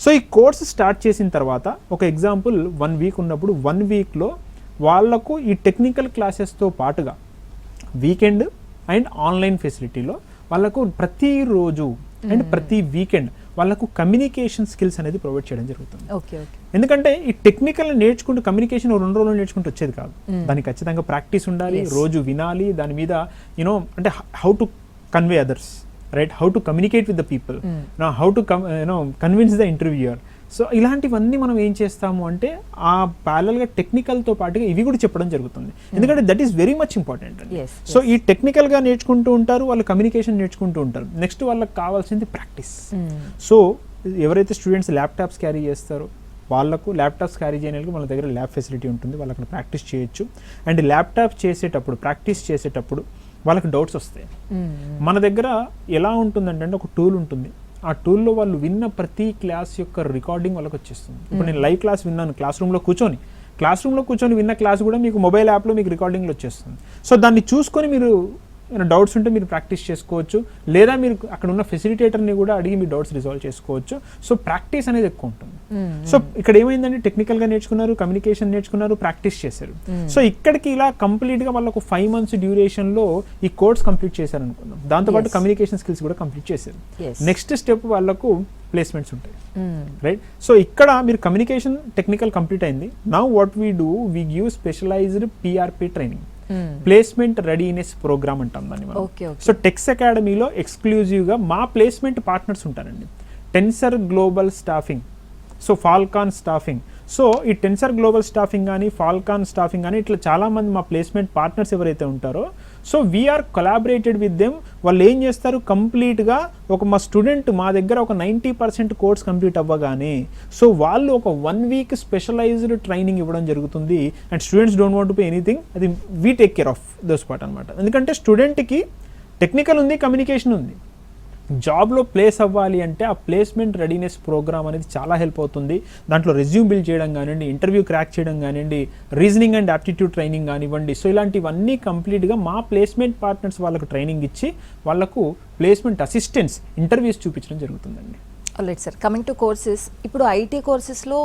సో ఈ కోర్స్ స్టార్ట్ చేసిన తర్వాత ఒక ఎగ్జాంపుల్ 1 వీక్ ఉన్నప్పుడు 1 వీక్లో వాళ్ళకు ఈ టెక్నికల్ క్లాసెస్తో పాటుగా వీకెండ్ అండ్ ఆన్లైన్ ఫెసిలిటీలో వాళ్ళకు ప్రతిరోజు అండ్ ప్రతి వీకెండ్ వాళ్ళకు కమ్యూనికేషన్ స్కిల్స్ అనేది ప్రొవైడ్ చేయడం జరుగుతుంది. Okay okay. ఎందుకంటే ఈ టెక్నికల్ నేర్చుకుంటూ కమ్యూనికేషన్ 2 రోజులు నేర్చుకుంటూ వచ్చేది కాదు. దానికి ఖచ్చితంగా ప్రాక్టీస్ ఉండాలి, రోజు వినాలి, దాని మీద యూనో అంటే how to convey others, right, how to communicate with the people, how to convince the interviewer. So ఇలాంటివన్నీ మనం ఏం చేస్తాము అంటే ఆ ప్యారలల్గా టెక్నికల్తో పాటుగా ఇవి కూడా చెప్పడం జరుగుతుంది. ఎందుకంటే that is very much important అండి. సో ఈ టెక్నికల్గా నేర్చుకుంటూ ఉంటారు, వాళ్ళు కమ్యూనికేషన్ నేర్చుకుంటూ ఉంటారు. నెక్స్ట్ వాళ్ళకి కావాల్సింది ప్రాక్టీస్. సో ఎవరైతే స్టూడెంట్స్ ల్యాప్టాప్స్ క్యారీ చేస్తారో వాళ్ళకు ల్యాప్టాప్స్ క్యారీ చేయడానికి మన దగ్గర ల్యాబ్ ఫెసిలిటీ ఉంటుంది, వాళ్ళు అక్కడ ప్రాక్టీస్ చేయొచ్చు. అండ్ ల్యాప్టాప్ చేసేటప్పుడు ప్రాక్టీస్ చేసేటప్పుడు వాళ్ళకి డౌట్స్ వస్తాయి. మన దగ్గర ఎలా ఉంటుందంటే ఒక టూల్ ఉంటుంది, ఆ టూల్లో వాళ్ళు విన్న ప్రతి క్లాస్ యొక్క రికార్డింగ్ వాళ్ళకి వచ్చేస్తుంది. ఇప్పుడు నేను లైవ్ క్లాస్ విన్నాను క్లాస్ రూమ్లో కూర్చొని విన్న క్లాస్ కూడా మీకు మొబైల్ యాప్లో మీకు రికార్డింగ్లో వచ్చేస్తుంది. సో దాన్ని చూసుకొని మీరు డౌట్స్ ఉంటే మీరు ప్రాక్టీస్ చేసుకోవచ్చు, లేదా మీరు అక్కడ ఉన్న ఫెసిలిటేటర్ని కూడా అడిగి మీ డౌట్స్ రిజాల్వ్ చేసుకోవచ్చు. సో ప్రాక్టీస్ అనేది ఎక్కువ ఉంటుంది. సో ఇక్కడ ఏమైందంటే టెక్నికల్గా నేర్చుకున్నారు, కమ్యూనికేషన్ నేర్చుకున్నారు, ప్రాక్టీస్ చేశారు. సో ఇక్కడికి ఇలా కంప్లీట్గా వాళ్ళకు 5 months డ్యూరేషన్లో ఈ కోర్స్ కంప్లీట్ చేశారు అనుకుందాం. దాంతోపాటు కమ్యూనికేషన్ స్కిల్స్ కూడా కంప్లీట్ చేశారు. నెక్స్ట్ స్టెప్ వాళ్ళకు ప్లేస్మెంట్స్ ఉంటాయి, రైట్. సో ఇక్కడ మీరు కమ్యూనికేషన్ టెక్నికల్ కంప్లీట్ అయింది. Now what we do, we give specialised PRP training, placement readiness programme అంటాం దాన్ని మనం. సో టెక్స్ అకాడమీలో ఎక్స్క్లూజివ్గా మా ప్లేస్మెంట్ పార్ట్నర్స్ ఉంటారండి. Tensor global staffing, so Falcon staffing. So ఈ టెన్సర్ గ్లోబల్ స్టాఫింగ్ కానీ ఫాల్కాన్ స్టాఫింగ్ కానీ ఇట్లా చాలామంది మా ప్లేస్మెంట్ పార్ట్నర్స్ ఎవరైతే ఉంటారో, so we are collaborated with them. వాళ్ళు ఏం చేస్తారు, కంప్లీట్గా మా స్టూడెంట్ మా దగ్గర ఒక 90% కోర్స్ కంప్లీట్ అవ్వగానే సో వాళ్ళు ఒక 1 week స్పెషలైజ్డ్ ట్రైనింగ్ ఇవ్వడం జరుగుతుంది. And students don't want to pay anything, అది we take care of those part అనమాట. ఎందుకంటే స్టూడెంట్కి టెక్నికల్ ఉంది, కమ్యూనికేషన్ ఉంది, జాబ్లో ప్లేస్ అవ్వాలి అంటే ఆ ప్లేస్మెంట్ రెడీనెస్ ప్రోగ్రామ్ అనేది చాలా హెల్ప్ అవుతుంది. దాంట్లో రెజ్యూమ్ బిల్డ్ చేయడం కానివ్వండి, ఇంటర్వ్యూ క్రాక్ చేయడం కానివ్వండి, రీజనింగ్ అండ్ యాప్టిట్యూడ్ ట్రైనింగ్ కానివ్వండి. సో ఇలాంటివన్నీ కంప్లీట్గా మా ప్లేస్మెంట్ పార్ట్నర్స్ వాళ్ళకు ట్రైనింగ్ ఇచ్చి వాళ్ళకు ప్లేస్మెంట్ అసిస్టెంట్స్ ఇంటర్వ్యూస్ చూపించడం జరుగుతుందండి. Alright sir, coming to courses, ఇప్పుడు ఐటీ కోర్సెస్లో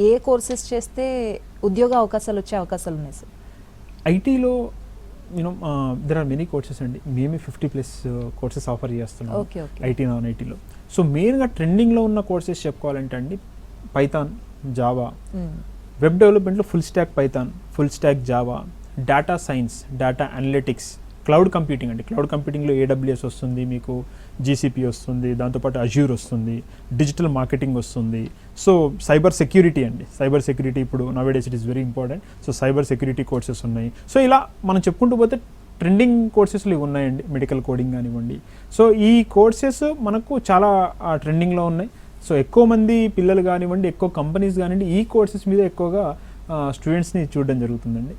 ఏ కోర్సెస్ చేస్తే ఉద్యోగ అవకాశాలు వచ్చే అవకాశాలు ఉన్నాయి సార్? ఐటీలో దెర్ ఆర్ మెనీ కోర్సెస్ అండి. మేమే 50+ కోర్సెస్ ఆఫర్ చేస్తున్నాం ఐటీ, నాన్ ఐటీలో. సో మెయిన్గా ట్రెండింగ్లో ఉన్న కోర్సెస్ చెప్పుకోవాలంటే అండి, పైథాన్, జావా, వెబ్ డెవలప్మెంట్లో full stack Python, full stock Java, data science, data analytics, cloud computing అండి. క్లౌడ్ కంప్యూటింగ్లో AWS వస్తుంది, మీకు GCP వస్తుంది, దాంతోపాటు అజ్యూర్ వస్తుంది, డిజిటల్ మార్కెటింగ్ వస్తుంది. సో సైబర్ సెక్యూరిటీ అండి, సైబర్ సెక్యూరిటీ ఇప్పుడు nowadays it is very important. So cyber security courses ఉన్నాయి. సో ఇలా మనం చెప్పుకుంటూ పోతే ట్రెండింగ్ కోర్సెస్లు ఇవి ఉన్నాయండి. మెడికల్ కోడింగ్ కానివ్వండి. సో ఈ కోర్సెస్ మనకు చాలా ట్రెండింగ్లో ఉన్నాయి. సో ఎక్కువ మంది పిల్లలు కానివ్వండి, ఎక్కువ కంపెనీస్ కానివ్వండి ఈ కోర్సెస్ మీద ఎక్కువగా స్టూడెంట్స్ని చూడడం జరుగుతుందండి.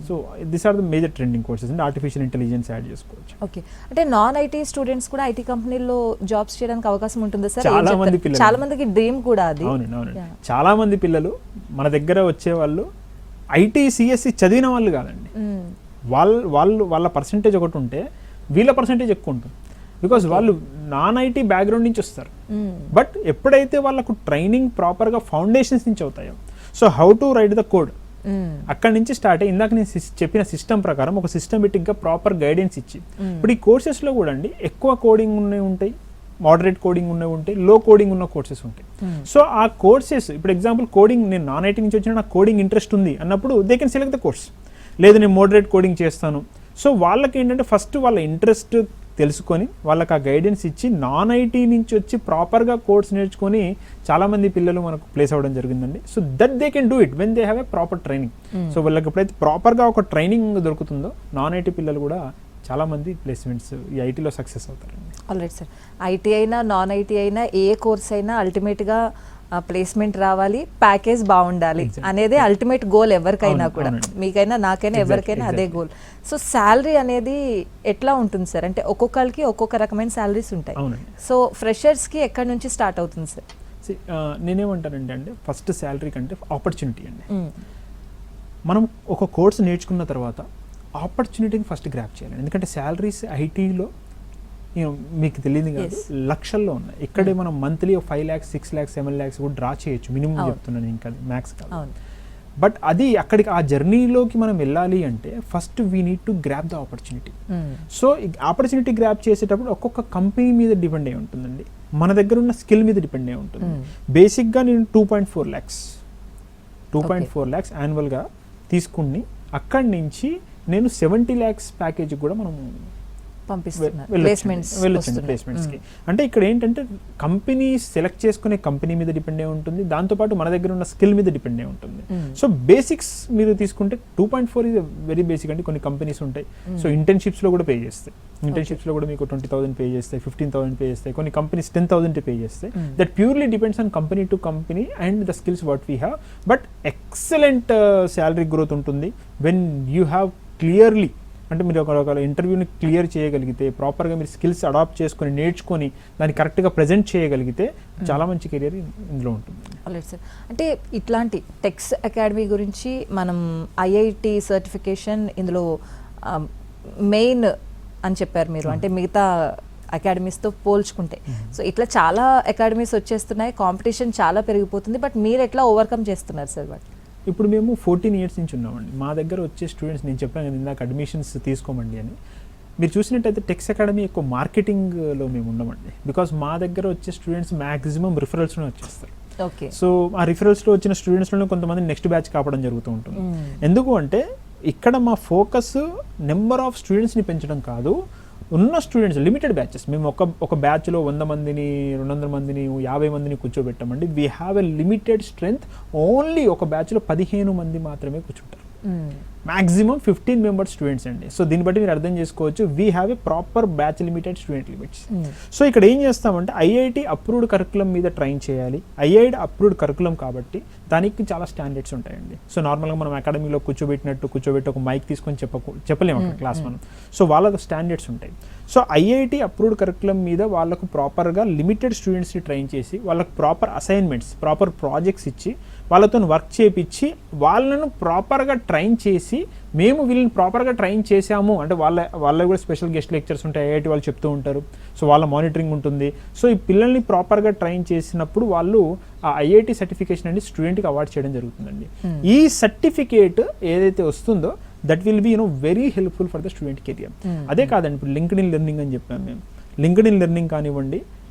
So this are the major trending courses అండి. ఆర్టిఫిషియల్ ఇంటెలిజెన్స్ యాడ్ చేసుకోవచ్చు. ఓకే, అంటే నాన్ ఐటీ స్టూడెంట్స్ కూడా ఐటీ కంపెనీల్లో జాబ్స్ చేయడానికి అవకాశం ఉంటుంది సార్? చాలా మందికి డ్రీమ్ కూడా అది. అవునండి. చాలా మంది పిల్లలు మన దగ్గర వచ్చే వాళ్ళు ఐటీ సిఎస్సి చదివిన వాళ్ళు కాదండి. వాళ్ళ పర్సంటేజ్ ఒకటి ఉంటే వీళ్ళ పర్సంటేజ్ ఎక్కువ ఉంటుంది. బికాస్ వాళ్ళు నాన్ ఐటీ బ్యాక్గ్రౌండ్ నుంచి వస్తారు. బట్ ఎప్పుడైతే వాళ్ళకు ట్రైనింగ్ ప్రాపర్గా ఫౌండేషన్స్ నుంచి అవుతాయో, so how to right the code అక్కడి నుంచి స్టార్ట్ అయ్యి ఇందాక నేను చెప్పిన సిస్టమ్ ప్రకారం ఒక సిస్టమేటిక్గా ప్రాపర్ గైడెన్స్ ఇచ్చి, ఇప్పుడు ఈ కోర్సెస్లో కూడా అండి ఎక్కువ కోడింగ్ ఉన్నవి ఉంటాయి, మోడరేట్ కోడింగ్ ఉన్నవి ఉంటాయి, లో కోడింగ్ ఉన్న కోర్సెస్ ఉంటాయి. సో ఆ కోర్సెస్ ఇప్పుడు ఎగ్జాంపుల్ కోడింగ్, నేను నాన్ ఐటీ నుంచి వచ్చిన నాకు కోడింగ్ ఇంట్రెస్ట్ ఉంది అన్నప్పుడు they can select the course. లేదు నేను మోడరేట్ కోడింగ్ చేస్తాను. సో వాళ్ళకి ఏంటంటే ఫస్ట్ వాళ్ళ ఇంట్రెస్ట్ తెలుసుకొని వాళ్ళకి ఆ గైడెన్స్ ఇచ్చి నాన్ ఐటీ నుంచి వచ్చి ప్రాపర్గా కోర్స్ నేర్చుకొని చాలామంది పిల్లలు మనకు ప్లేస్ అవ్వడం జరిగిందండి. So that they can do it when they have a proper training. So వాళ్ళకి ఎప్పుడైతే ప్రాపర్గా ఒక ట్రైనింగ్ దొరుకుతుందో నాన్ ఐటీ పిల్లలు కూడా చాలామంది ప్లేస్మెంట్స్ ఈ ఐటీలో సక్సెస్ అవుతారండి. ఆల్రైట్ సార్, ఐటీ అయినా నాన్ ఐటీ అయినా ఏ కోర్స్ అయినా అల్టిమేట్గా ప్లేస్మెంట్ రావాలి, ప్యాకేజ్ బాగుండాలి అనేది అల్టిమేట్ గోల్ ఎవరికైనా కూడా, మీకైనా నాకైనా ఎవరికైనా అదే గోల్. సో శాలరీ అనేది ఎట్లా ఉంటుంది సార్? అంటే ఒక్కొక్కరికి ఒక్కొక్క రకమైన శాలరీస్ ఉంటాయి. సో ఫ్రెషర్స్కి ఎక్కడి నుంచి స్టార్ట్ అవుతుంది సార్? నేనేమంటానంటే అండి, ఫస్ట్ శాలరీ కంటే ఆపర్చునిటీ అండి. మనం ఒక కోర్స్ నేర్చుకున్న తర్వాత ఆపర్చునిటీని ఫస్ట్ గ్రాప్ చేయాలి. ఎందుకంటే శాలరీస్ ఐటీలో మీకు తెలియదు కాదు, లక్షల్లో ఉన్నాయి. ఇక్కడే మనం మంత్లీ 5 lakhs 6 lakhs 7 lakhs కూడా డ్రా చేయొచ్చు, మినిమం చెప్తున్నాను, ఇంకా మ్యాక్స్ కాదు. బట్ అది అక్కడికి ఆ జర్నీలోకి మనం వెళ్ళాలి అంటే first we need to grab the opportunity. So opportunity grab చేసేటప్పుడు ఒక్కొక్క కంపెనీ మీద డిపెండ్ అయి ఉంటుందండి, మన దగ్గర ఉన్న స్కిల్ మీద డిపెండ్ అయి ఉంటుంది. బేసిక్గా నేను 2.4 lakhs యాన్యువల్గా తీసుకుని అక్కడి నుంచి నేను 70 lakhs ప్యాకేజ్ కూడా మనం వెళ్ళొచ్చండి ప్లేస్మెంట్స్కి. అంటే ఇక్కడ ఏంటంటే కంపెనీ సెలెక్ట్ చేసుకునే కంపెనీ మీద డిపెండ్ అయి ఉంటుంది, దాంతోపాటు మన దగ్గర ఉన్న స్కిల్ మీద డిపెండ్ అయి ఉంటుంది. సో బేసిక్స్ మీరు తీసుకుంటే 2.4 ఇది వెరీ బేసిక్ అండి. కొన్ని కంపెనీస్ ఉంటాయి, సో ఇంటర్న్షిప్స్లో కూడా పే చేస్తాయి. ఇంటర్న్షిప్స్లో కూడా మీకు 20,000 పే చేస్తాయి, 15,000 పే చేస్తాయి, కొన్ని కంపెనీస్ 10,000 పే చేస్తాయి. That purely depends on company to company and the skills what we have. But excellent salary growth ఉంటుంది వెన్ యూ హ్యావ్ క్లియర్లీ, అంటే మీరు ఒక ఇంటర్వ్యూని క్లియర్ చేయగలిగితే, ప్రాపర్గా మీరు స్కిల్స్ అడాప్ట్ చేసుకొని నేర్చుకొని దాన్ని కరెక్ట్గా ప్రజెంట్ చేయగలిగితే చాలా మంచి కెరియర్ ఇందులో ఉంటుంది. ఆల్రైట్ సార్, అంటే ఇట్లాంటి టెక్స్ అకాడమీ గురించి మనం ఐఐటి సర్టిఫికేషన్ ఇందులో మెయిన్ అని చెప్పారు మీరు, అంటే మిగతా అకాడమీస్తో పోల్చుకుంటే. సో ఇట్లా చాలా అకాడమీస్ వచ్చేస్తున్నాయి, కాంపిటీషన్ చాలా పెరిగిపోతుంది, బట్ మీరు ఎట్లా ఓవర్కమ్ చేస్తున్నారు సార్ వాటి? ఇప్పుడు మేము 14 years నుంచి ఉన్నామండి. మా దగ్గర వచ్చే స్టూడెంట్స్, నేను చెప్పాను కదా ఇందాక అడ్మిషన్స్ తీసుకోమండి అని, మీరు చూసినట్టయితే టెక్స్ అకాడమీ ఎక్కువ మార్కెటింగ్లో మేము ఉండమండి. బికాస్ మా దగ్గర వచ్చే స్టూడెంట్స్ మ్యాక్సిమం రిఫరల్స్లో వచ్చేస్తారు. ఓకే, సో ఆ రిఫరల్స్లో వచ్చిన స్టూడెంట్స్లో కొంతమంది నెక్స్ట్ బ్యాచ్ కావడం జరుగుతూ ఉంటుంది. ఎందుకు అంటే ఇక్కడ మా ఫోకస్ నెంబర్ ఆఫ్ స్టూడెంట్స్ని పెంచడం కాదు, ఉన్న స్టూడెంట్స్ లిమిటెడ్ బ్యాచెస్. మేము ఒక బ్యాచ్లో 100 మందిని 200 మందిని 50 మందిని కూర్చోబెట్టామండి. We have a limited strength, only ఒక బ్యాచ్లో 15 మంది మాత్రమే కూర్చుంటారు, మ్యాక్సిమం 15 members స్టూడెంట్స్ అండి. సో దీన్ని బట్టి మీరు అర్థం చేసుకోవచ్చు, we have a proper batch limited student limits. So ఇక్కడ ఏం చేస్తామంటే ఐఐటి అప్రూవ్డ్ కరికులం మీద ట్రైన్ చేయాలి. ఐఐటి అప్రూవ్డ్ కరికులం కాబట్టి దానికి చాలా స్టాండర్డ్స్ ఉంటాయండి. సో నార్మల్గా మనం అకాడమీలో కూర్చోబెట్టి ఒక మైక్ తీసుకొని చెప్పలేము అక్కడ క్లాస్ మనం. సో వాళ్ళకి స్టాండర్డ్స్ ఉంటాయి. సో ఐఐటి అప్రూవ్డ్ కరికులం మీద వాళ్ళకు ప్రాపర్గా లిమిటెడ్ స్టూడెంట్స్ని ట్రైన్ చేసి వాళ్ళకు ప్రాపర్ అసైన్మెంట్స్, ప్రాపర్ ప్రాజెక్ట్స్ ఇచ్చి వాళ్ళతో వర్క్ చేయించి వాళ్ళను ప్రాపర్గా ట్రైన్ చేసి, మేము వీళ్ళని ప్రాపర్గా ట్రైన్ చేసాము అంటే వాళ్ళ కూడా స్పెషల్ గెస్ట్ లెక్చర్స్ ఉంటాయి, ఐఐటి వాళ్ళు చెప్తూ ఉంటారు. సో వాళ్ళ మానిటరింగ్ ఉంటుంది. సో ఈ పిల్లల్ని ప్రాపర్గా ట్రైన్ చేసినప్పుడు వాళ్ళు ఆ ఐఐటి సర్టిఫికేషన్ అనేది స్టూడెంట్కి అవార్డ్ చేయడం జరుగుతుందండి. ఈ సర్టిఫికేట్ ఏదైతే వస్తుందో that will be very helpful for the student career. అదే కాదండి, ఇప్పుడు లింక్డ్ఇన్ లెర్నింగ్ అని చెప్పాము మేము. లింక్డ్ఇన్ లెర్నింగ్ కానివ్వండి,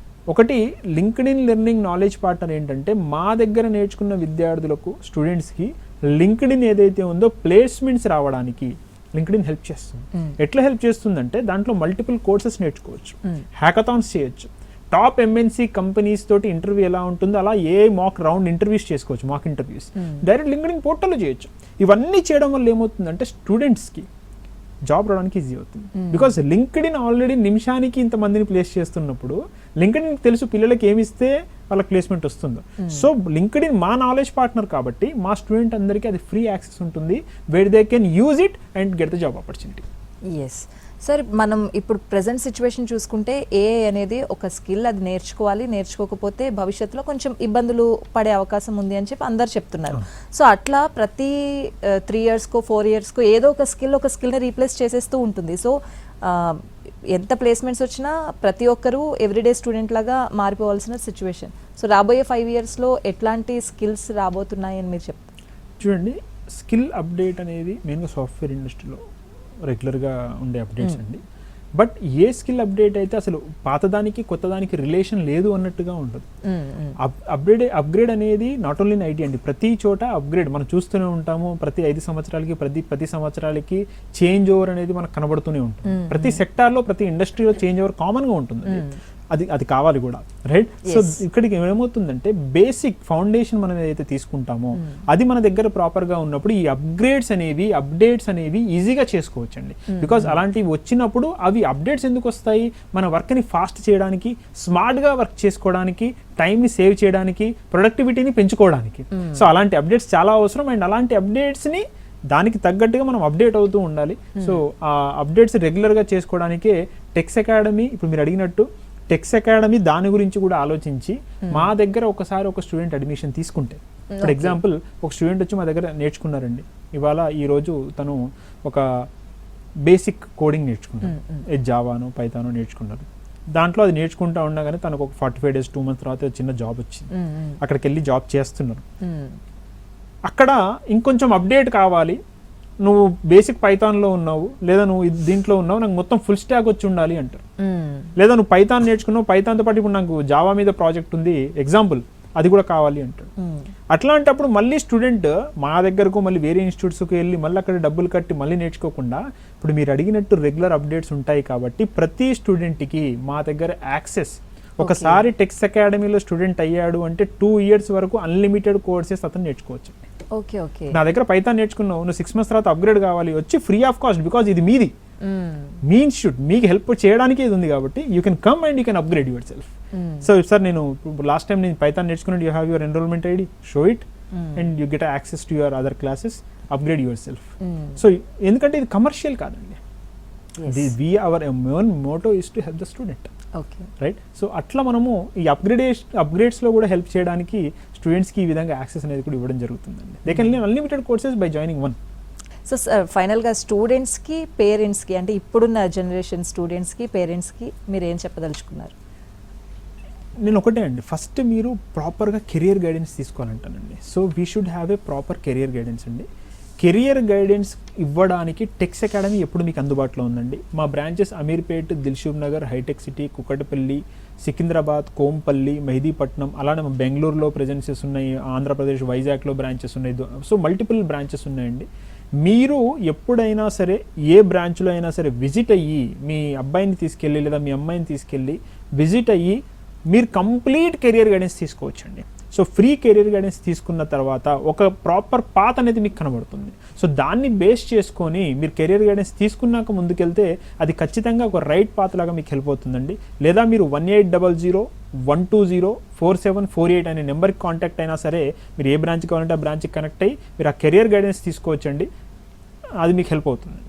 ఒకటి లింక్డ్ఇన్ లెర్నింగ్ నాలెడ్జ్ పార్ట్నర్ ఏంటంటే మా దగ్గర నేర్చుకున్న విద్యార్థులకు, స్టూడెంట్స్కి లింక్డ్ఇన్ ఏదైతే ఉందో ప్లేస్మెంట్స్ రావడానికి లింక్డ్ఇన్ హెల్ప్ చేస్తుంది. ఎట్లా హెల్ప్ చేస్తుందంటే దాంట్లో మల్టిపుల్ కోర్సెస్ నేర్చుకోవచ్చు, హ్యాకథాన్స్ చేయొచ్చు, టాప్ ఎంఎన్సీ కంపెనీస్ తోటి ఇంటర్వ్యూ ఎలా ఉంటుందో అలా మాక్ రౌండ్ ఇంటర్వ్యూస్ చేసుకోవచ్చు, మాక్ ఇంటర్వ్యూస్ డైరెక్ట్ లింక్డ్ఇన్ పోర్టల్లో చేయొచ్చు. ఇవన్నీ చేయడం వల్ల ఏమవుతుందంటే స్టూడెంట్స్కి జాబ్ రావడానికి ఈజీ అవుతుంది. బికాస్ లింక్డ్ఇన్ ఆల్రెడీ నిమిషానికి ఇంతమందిని ప్లేస్ చేస్తున్నప్పుడు లింక్డ్ఇన్ తెలుసు పిల్లలకి ఏమిస్తే వాళ్ళకి ప్లేస్మెంట్ వస్తుందో. సో లింక్డ్ఇన్ మా నాలెడ్జ్ పార్ట్నర్ కాబట్టి మా స్టూడెంట్ అందరికీ అది ఫ్రీ యాక్సెస్ ఉంటుంది, where they can use it and get the job opportunity. Yes sir, మనం ఇప్పుడు ప్రెజెంట్ సిచ్యువేషన్ చూసుకుంటే ఏఐ అనేది ఒక స్కిల్, అది నేర్చుకోవాలి, నేర్చుకోకపోతే భవిష్యత్తులో కొంచెం ఇబ్బందులు పడే అవకాశం ఉంది అని చెప్పి అందరు చెప్తున్నారు. సో అట్లా ప్రతి 3 yearsకో 4 yearsకో ఏదో ఒక స్కిల్ని రీప్లేస్ చేసేస్తూ ఉంటుంది. సో ఎంత ప్లేస్మెంట్స్ వచ్చినా ప్రతి ఒక్కరూ ఎవ్రీడే స్టూడెంట్ లాగా మారిపోవాల్సిన సిచ్యువేషన్. సో రాబోయే 5 yearsలో ఎట్లాంటి స్కిల్స్ రాబోతున్నాయని మీరు చెప్తారు? చూడండి, స్కిల్ అప్డేట్ అనేది మెయిన్గా సాఫ్ట్వేర్ ఇండస్ట్రీలో రెగ్యులర్గా ఉండే అప్డేట్స్ అండి. బట్ ఏ స్కిల్ అప్డేట్ అయితే అసలు పాతదానికి కొత్తదానికి రిలేషన్ లేదు అన్నట్టుగా ఉండదు. అప్గ్రేడ్ అనేది నాట్ ఓన్లీ ఇన్ ఐటీ అండి, ప్రతి చోట అప్గ్రేడ్ మనం చూస్తూనే ఉంటాము. ప్రతి 5 సంవత్సరాలకి 10 సంవత్సరాలకి చేంజ్ ఓవర్ అనేది మనకు కనబడుతూనే ఉంటుంది. ప్రతి సెక్టార్లో ప్రతి ఇండస్ట్రీలో చేంజ్ ఓవర్ కామన్గా ఉంటుంది. అది కావాలి కూడా, రైట్? సో ఇక్కడికి ఏమవుతుందంటే బేసిక్ ఫౌండేషన్ మనం ఏదైతే తీసుకుంటామో అది మన దగ్గర ప్రాపర్గా ఉన్నప్పుడు ఈ అప్డేట్స్ అనేవి ఈజీగా చేసుకోవచ్చు అండి. బికాజ్ అలాంటివి వచ్చినప్పుడు అవి అప్డేట్స్ ఎందుకు వస్తాయి? మన వర్క్ని ఫాస్ట్ చేయడానికి, స్మార్ట్గా వర్క్ చేసుకోవడానికి, టైంని సేవ్ చేయడానికి, ప్రొడక్టివిటీని పెంచుకోవడానికి. సో అలాంటి అప్డేట్స్ చాలా అవసరం. అండ్ అలాంటి అప్డేట్స్ని దానికి తగ్గట్టుగా మనం అప్డేట్ అవుతూ ఉండాలి. సో ఆ అప్డేట్స్ రెగ్యులర్గా చేసుకోవడానికే టెక్స్ అకాడమీ, ఇప్పుడు మీరు అడిగినట్టు టెక్స్ అకాడమీ దాని గురించి కూడా ఆలోచించి మా దగ్గర ఒకసారి ఒక స్టూడెంట్ అడ్మిషన్ తీసుకుంటే, ఫర్ ఎగ్జాంపుల్ ఒక స్టూడెంట్ వచ్చి మా దగ్గర నేర్చుకున్నారండి, ఈరోజు తను ఒక బేసిక్ కోడింగ్ నేర్చుకున్నారు, జావానో పైథానో నేర్చుకున్నారు. దాంట్లో అది నేర్చుకుంటూ ఉండగానే తనకు ఒక 45 days 2 months తర్వాత చిన్న జాబ్ వచ్చింది. అక్కడికి వెళ్ళి జాబ్ చేస్తున్నారు. అక్కడ ఇంకొంచెం అప్డేట్ కావాలి, నువ్వు బేసిక్ పైథాన్లో ఉన్నావు లేదా నువ్వు దీంట్లో ఉన్నావు, నాకు మొత్తం ఫుల్ స్టాక్ వచ్చి ఉండాలి అంటారు. లేదా నువ్వు పైథాన్ నేర్చుకున్నావు, పైథాన్తో పాటు ఇప్పుడు నాకు జావా మీద ప్రాజెక్ట్ ఉంది ఎగ్జాంపుల్, అది కూడా కావాలి అంటాడు. అట్లాంటప్పుడు మళ్ళీ స్టూడెంట్ మా దగ్గరకు మళ్ళీ వేరే ఇన్స్టిట్యూట్స్కి వెళ్ళి మళ్ళీ అక్కడ డబ్బులు కట్టి మళ్ళీ నేర్చుకోకుండా ఇప్పుడు మీరు అడిగినట్టు రెగ్యులర్ అప్డేట్స్ ఉంటాయి కాబట్టి ప్రతి స్టూడెంట్కి మా దగ్గర యాక్సెస్. ఒకసారి టెక్స్ అకాడమీలో స్టూడెంట్ అయ్యాడు అంటే 2 years వరకు అన్లిమిటెడ్ కోర్సెస్ అతను నేర్చుకోవచ్చు. ఓకే ఓకే, నా దగ్గర పైథాన్ నేర్చుకున్నావు, నువ్వు 6 months తర్వాత అప్గ్రేడ్ కావాలి, వచ్చి ఫ్రీ ఆఫ్ కాస్ట్, బికాజ్ ఇది మీది, మీ ఇన్స్టిట్యూట్, మీకు హెల్ప్ చేయడానికి ఇది ఉంది కాబట్టి you can come and you can upgrade yourself. So sir నేను లాస్ట్ టైం నేను పైథాన్ నేర్చుకున్నాను, you have your enrolment ID, show it and you get access to your other classes, upgrade yourself. So ఎందుకంటే ఇది commercial కాదండి, our main motto is to help the student. Right. So అట్లా మనము ఈ అప్గ్రేడ్స్లో కూడా help చేయడానికి స్టూడెంట్స్కి ఈ విధంగా యాక్సెస్ అనేది కూడా ఇవ్వడం జరుగుతుందండి. They can learn unlimited courses by joining one. So sir ఫైనల్గా స్టూడెంట్స్కి పేరెంట్స్కి, అంటే ఇప్పుడున్న జనరేషన్ స్టూడెంట్స్కి పేరెంట్స్కి మీరు ఏం చెప్పదలుచుకున్నారు? నేను ఒకటే అండి, ఫస్ట్ మీరు ప్రాపర్గా కెరియర్ గైడెన్స్ తీసుకోవాలంటానండి. So we should have a proper career guidance అండి. కెరియర్ గైడెన్స్ ఇవ్వడానికి టెక్స్ అకాడమీ ఎప్పుడు మీకు అందుబాటులో ఉందండి. మా branches Ameerpet, Dilsukhnagar, Hitech City, Kukatpally, Secunderabad, Kompally, Mehdipatnam, అలానే బెంగళూరులో ప్రెజెన్సెస్ ఉన్నాయి, ఆంధ్రప్రదేశ్ వైజాగ్లో బ్రాంచెస్ ఉన్నాయి. సో మల్టిపుల్ బ్రాంచెస్ ఉన్నాయండి. మీరు ఎప్పుడైనా సరే ఏ బ్రాంచ్లో అయినా సరే విజిట్ అయ్యి మీ అబ్బాయిని తీసుకెళ్ళి లేదా మీ అమ్మాయిని తీసుకెళ్ళి విజిట్ అయ్యి మీరు కంప్లీట్ కెరియర్ గైడెన్స్ తీసుకోవచ్చండి. సో ఫ్రీ కెరియర్ గైడెన్స్ తీసుకున్న తర్వాత ఒక ప్రాపర్ పాత్ అనేది మీకు కనబడుతుంది. సో దాన్ని బేస్ చేసుకొని మీరు కెరియర్ గైడెన్స్ తీసుకున్నాక ముందుకెళ్తే అది ఖచ్చితంగా ఒక రైట్ పాత్ లాగా మీకు హెల్ప్ అవుతుందండి. లేదా మీరు 1800-120-4748 అనే నెంబర్కి కాంటాక్ట్ అయినా సరే మీరు ఏ బ్రాంచ్ కావాలంటే ఆ బ్రాంచ్కి కనెక్ట్ అయ్యి మీరు ఆ కెరియర్ గైడెన్స్ తీసుకోవచ్చండి. అది మీకు హెల్ప్ అవుతుందండి.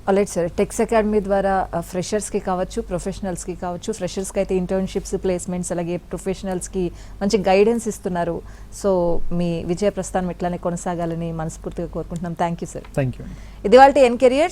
ఆల్రైట్ సార్, టెక్స్ అకాడమీ ద్వారా ఫ్రెషర్స్కి కావచ్చు, ప్రొఫెషనల్స్కి కావచ్చు, ఫ్రెషర్స్కి అయితే ఇంటర్న్షిప్స్, ప్లేస్మెంట్స్, అలాగే ప్రొఫెషనల్స్కి మంచి గైడెన్స్ ఇస్తున్నారు. సో మీ విజయ ప్రస్థానం ఇట్లానే కొనసాగాలని మనస్ఫూర్తిగా కోరుకుంటున్నాం. Thank you sir. Thank you. ఇది వాళ్ళ ఎన్ కెరియర్.